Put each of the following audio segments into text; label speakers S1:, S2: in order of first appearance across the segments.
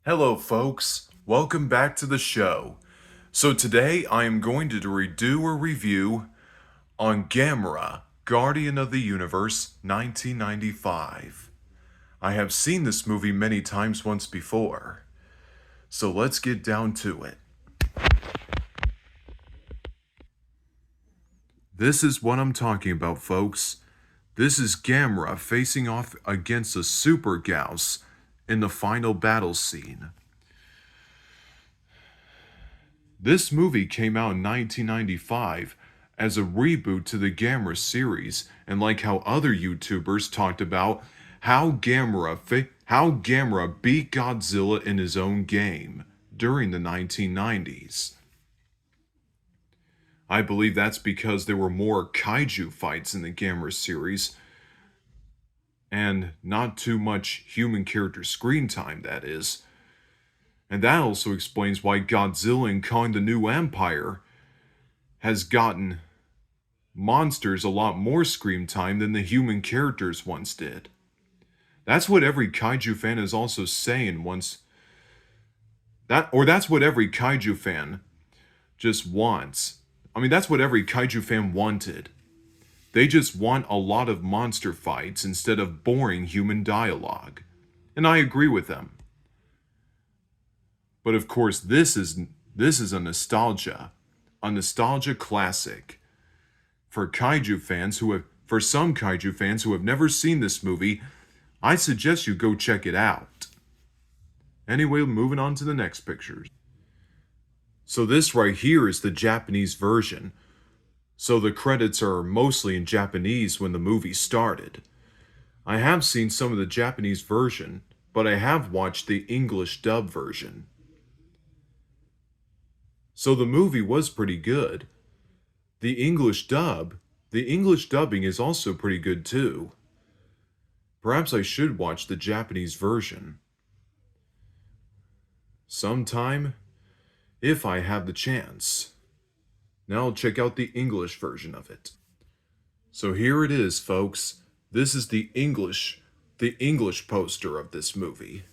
S1: Hello, folks. Welcome back to the show. So, today I am going to do a review on Gamera Guardian of the Universe 1995. I have seen this movie many times once before. So, let's get down to it. This is what I'm talking about, folks. This is Gamera facing off against a Super Gauss in the final battle scene. This movie came out in 1995 as a reboot to the Gamera series, and like how other YouTubers talked about how Gamera beat Godzilla in his own game during the 1990s. I believe that's because there were more Kaiju fights in the Gamera series and not too much human character screen time, that is. And that also explains why Godzilla in Kong the New Empire has gotten monsters a lot more screen time than the human characters once did. That's what every kaiju fan is also saying that's what every kaiju fan just wants. I mean, that's what every kaiju fan wanted. They just want a lot of monster fights instead of boring human dialogue. And I agree with them. But of course, this is a nostalgia classic for some kaiju fans who have never seen this movie. I suggest you go check it out. Anyway, moving on to the next pictures. So this right here is the Japanese version. So the credits are mostly in Japanese when the movie started. I have seen some of the Japanese version, but I have watched the English dub version. So the movie was pretty good. The English dubbing is also pretty good too. Perhaps I should watch the Japanese version sometime if I have the chance. Now I'll check out the English version of it. So here it is, folks. This is the English poster of this movie.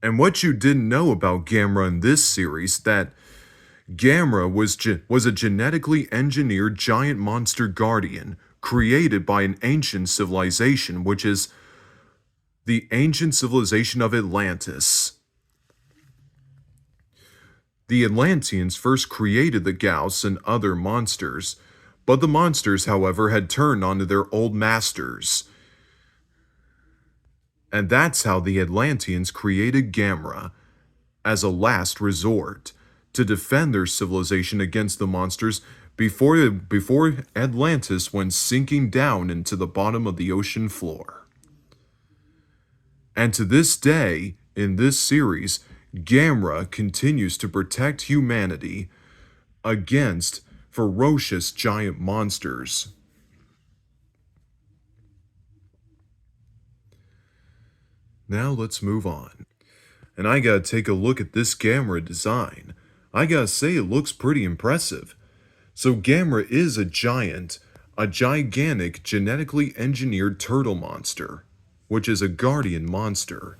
S1: And what you didn't know about Gamera in this series, that Gamera was a genetically engineered giant monster guardian created by an ancient civilization, which is the ancient civilization of Atlantis. The Atlanteans first created the Gauss and other monsters, but the monsters, however, had turned onto their old masters. And that's how the Atlanteans created Gamera, as a last resort, to defend their civilization against the monsters before Atlantis went sinking down into the bottom of the ocean floor. And to this day, in this series, Gamera continues to protect humanity against ferocious giant monsters. Now let's move on. And I gotta take a look at this Gamera design. I gotta say it looks pretty impressive. So Gamera is a gigantic genetically engineered turtle monster, which is a guardian monster,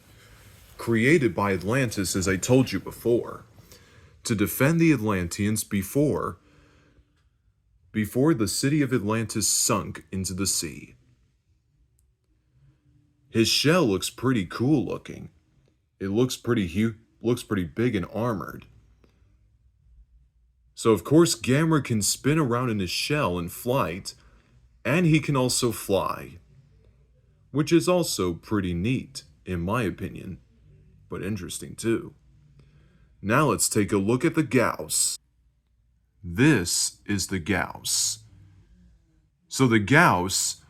S1: created by Atlantis, as I told you before, to defend the Atlanteans before the city of Atlantis sunk into the sea. His shell looks pretty cool looking. It looks pretty big and armored. So of course Gamera can spin around in his shell in flight, and he can also fly, which is also pretty neat, in my opinion, but interesting too. Now let's take a look at the Gauss. This is the Gauss. So the Gauss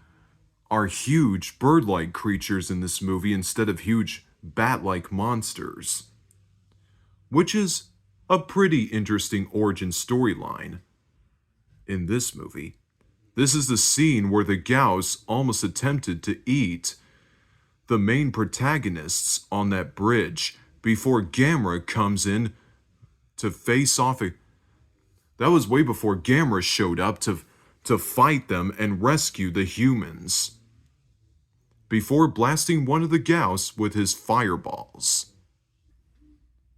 S1: are huge bird-like creatures in this movie instead of huge bat-like monsters, which is a pretty interesting origin storyline in this movie. This is the scene where the Gauss almost attempted to eat the main protagonists on that bridge before Gamera comes in to face off. That was way before Gamera showed up to fight them and rescue the humans. before blasting one of the Gauss with his fireballs.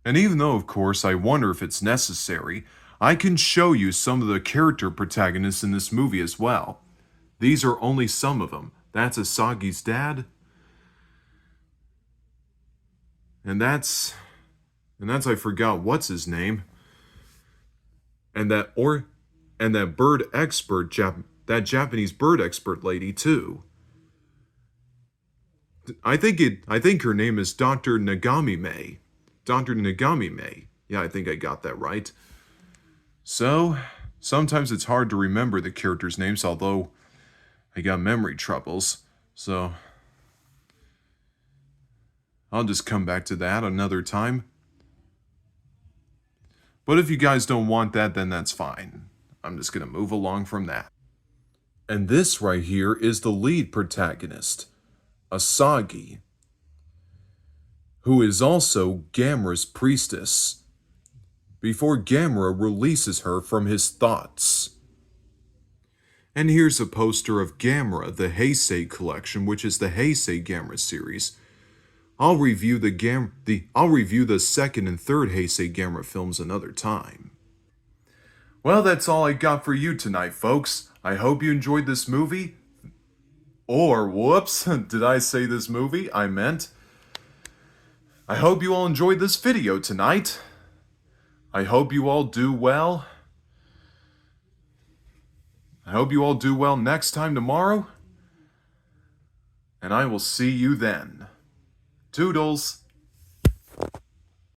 S1: And even though, of course, I wonder if it's necessary, I can show you some of the character protagonists in this movie as well. These are only some of them. That's Asagi's dad. And that's I forgot what's his name. And that bird expert, that Japanese bird expert lady too. I think her name is Dr. Nagami May. Dr. Nagami May. Yeah, I think I got that right. So, sometimes it's hard to remember the characters' names, although I got memory troubles. So, I'll just come back to that another time. But if you guys don't want that, then that's fine. I'm just going to move along from that. And this right here is the lead protagonist, Asagi, who is also Gamera's priestess, before Gamera releases her from his thoughts. And here's a poster of Gamera, the Heisei collection, which is the Heisei Gamera series. I'll review the second and third Heisei Gamera films another time. Well, that's all I got for you tonight, folks. I hope you enjoyed this movie. Or, whoops, did I say this movie? I meant. I hope you all enjoyed this video tonight. I hope you all do well. I hope you all do well next time tomorrow. And I will see you then. Toodles!